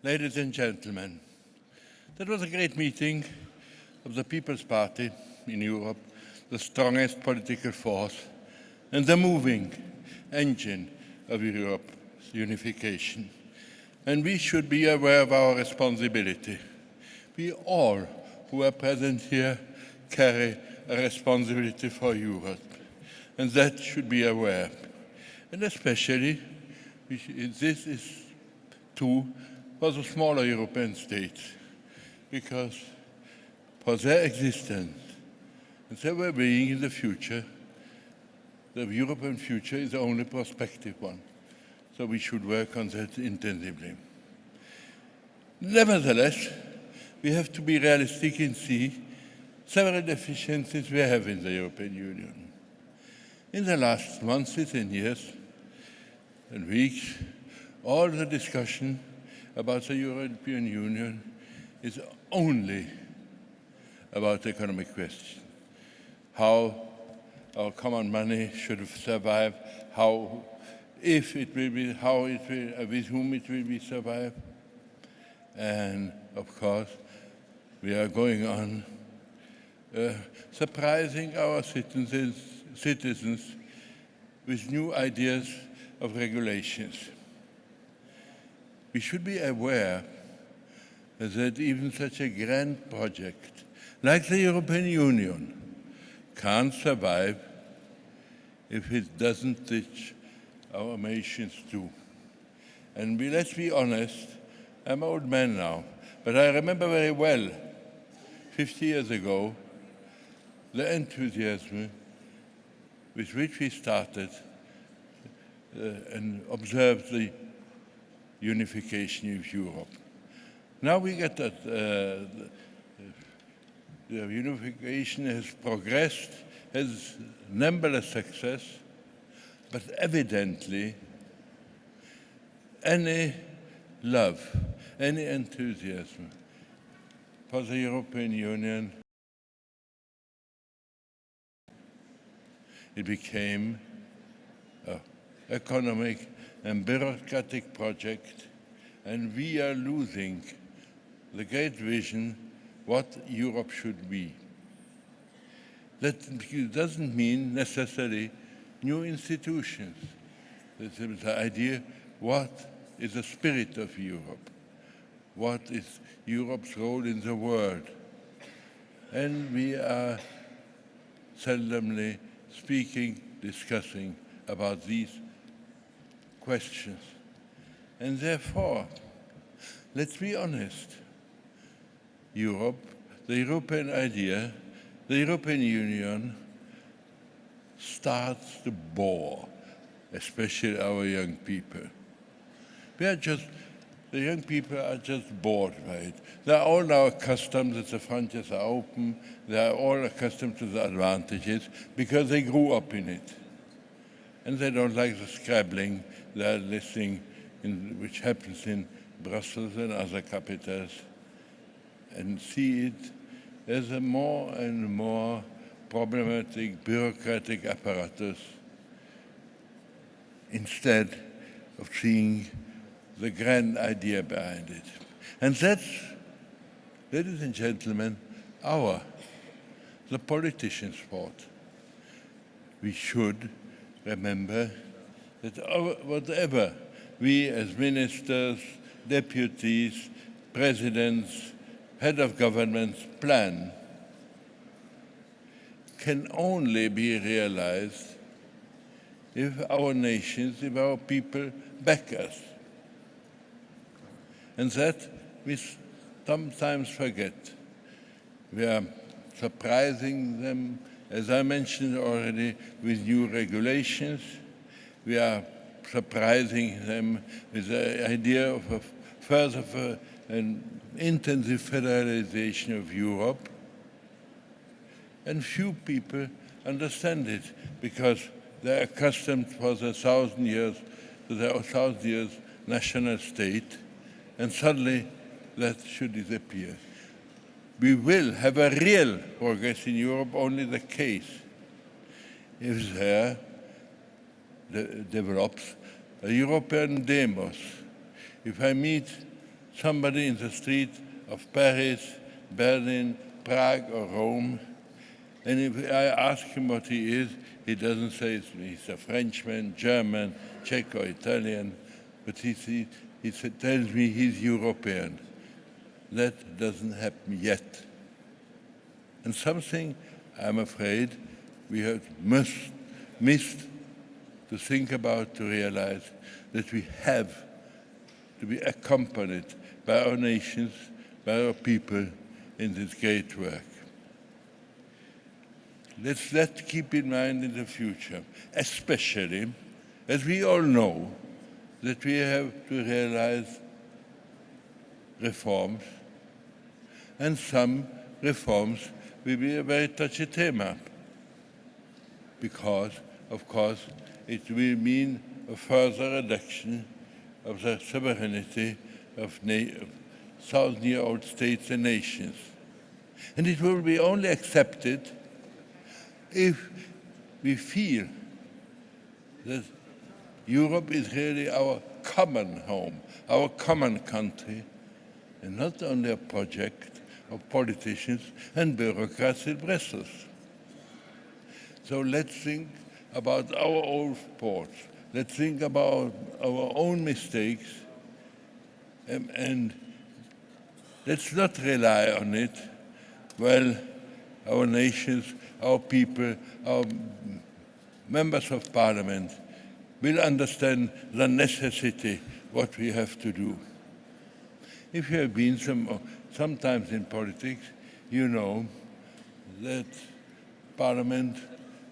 Ladies and gentlemen, that was a great meeting of the People's Party in Europe, the strongest political force and the moving engine of Europe's unification. And we should be aware of our responsibility. We all who are present here carry a responsibility for Europe, and that should be aware. And especially, this is true for the smaller European states, because for their existence and their well-being in the future, the European future is the only prospective one. So we should work on that intensively. Nevertheless, we have to be realistic and see several deficiencies we have in the European Union. In the last months and years and weeks, all the discussion about the European Union is only about economic questions. How our common money should survive, how, if it will be, how it will, with whom it will be survived. And of course, we are going on surprising our citizens with new ideas of regulations. We should be aware that even such a grand project like the European Union can't survive if it doesn't teach our nations too. And let's be honest, I'm an old man now, but I remember very well, 50 years ago, the enthusiasm with which we started and observed the unification of Europe. Now we get that the unification has progressed, has numberless success, but evidently any love, any enthusiasm for the European Union, it became an economic and bureaucratic project, and we are losing the great vision what Europe should be. That doesn't mean necessarily new institutions. It's the idea, what is the spirit of Europe? What is Europe's role in the world? And we are seldomly speaking, discussing about these questions. And therefore, let's be honest, Europe, the European idea, the European Union starts to bore, especially our young people. The young people are just bored by it. They are all now accustomed that the frontiers are open. They are all accustomed to the advantages because they grew up in it. And they don't like the scrabbling they are listening which happens in Brussels and other capitals, and see it as a more and more problematic bureaucratic apparatus instead of seeing the grand idea behind it. And that's, ladies and gentlemen, the politicians' fault. We should remember that whatever we as ministers, deputies, presidents, head of governments plan can only be realized if our nations, if our people back us. And that we sometimes forget. We are surprising them, as I mentioned already, with new regulations. We are surprising them with the idea of a further and intensive federalization of Europe. And few people understand it because they're accustomed for the 1,000 years to their 1,000 years national state, and suddenly that should disappear. We will have a real progress in Europe only the case if there develops a European demos. If I meet somebody in the street of Paris, Berlin, Prague or Rome, and if I ask him what he is, he doesn't say he's a Frenchman, German, Czech or Italian, but he tells me he's European. That doesn't happen yet. And something, I'm afraid, we have missed to think about, to realize that we have to be accompanied by our nations, by our people in this great work. Let's keep in mind in the future, especially as we all know that we have to realize reforms, and some reforms will be a very touchy tema, because, of course, it will mean a further reduction of the sovereignty of 1,000-year-old states and nations. And it will be only accepted if we feel that Europe is really our common home, our common country, and not only a project of politicians and bureaucrats in Brussels. So let's think about our own faults. Let's think about our own mistakes, and let's not rely on it. Well, our nations, our people, our members of parliament will understand the necessity what we have to do. If you have been sometimes in politics, you know that parliament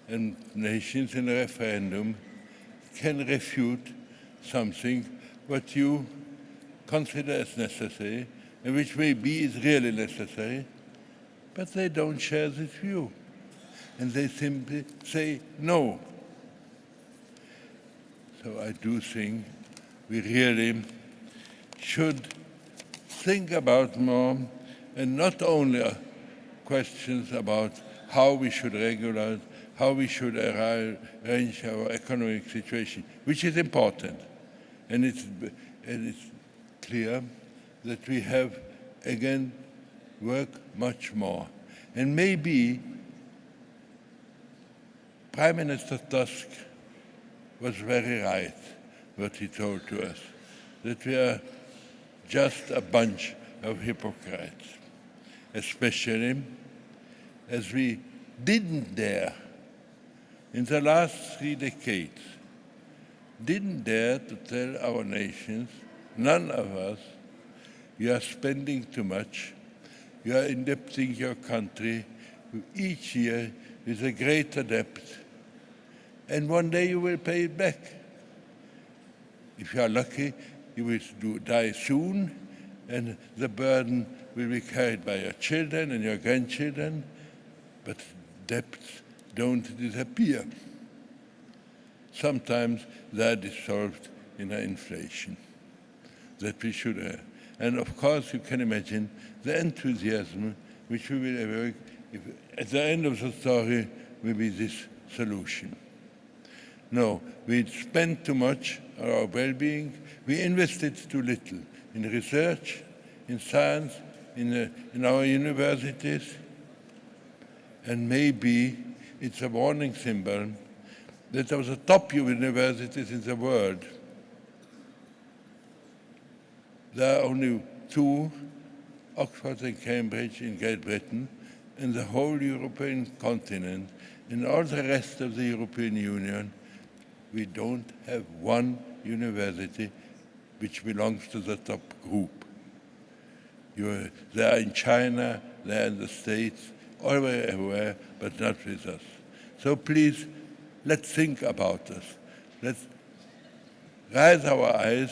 and nations in a referendum can refute something what you consider as necessary, and which maybe is really necessary, but they don't share this view. And they simply say no. So I do think we really should think about more, and not only questions about how we should regulate, how we should arrange our economic situation, which is important. And it's clear that we have, again, work much more. And maybe Prime Minister Tusk was very right, what he told to us, that we are just a bunch of hypocrites, especially as we didn't dare, in the last 3 decades, didn't dare to tell our nations, none of us, you are spending too much, you are indebting your country each year with a greater debt, and one day you will pay it back. If you are lucky, you will die soon, and the burden will be carried by your children and your grandchildren, but debts don't disappear. Sometimes they are dissolved in inflation that we should have. And of course, you can imagine the enthusiasm which we will evoke if at the end of the story will be this solution. No, we spend too much on our well-being, we invested too little in research, in science, in our universities, and maybe it's a warning symbol that of the top universities in the world, there are only 2, Oxford and Cambridge in Great Britain, and the whole European continent, and all the rest of the European Union, we don't have one university which belongs to the top group. They are in China, they are in the States, everywhere, but not with us. So please, let's think about us. Let's raise our eyes,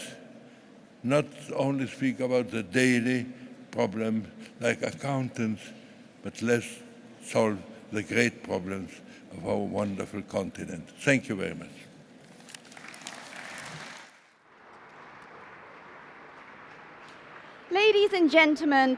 not only speak about the daily problems like accountants, but let's solve the great problems of our wonderful continent. Thank you very much. Ladies and gentlemen,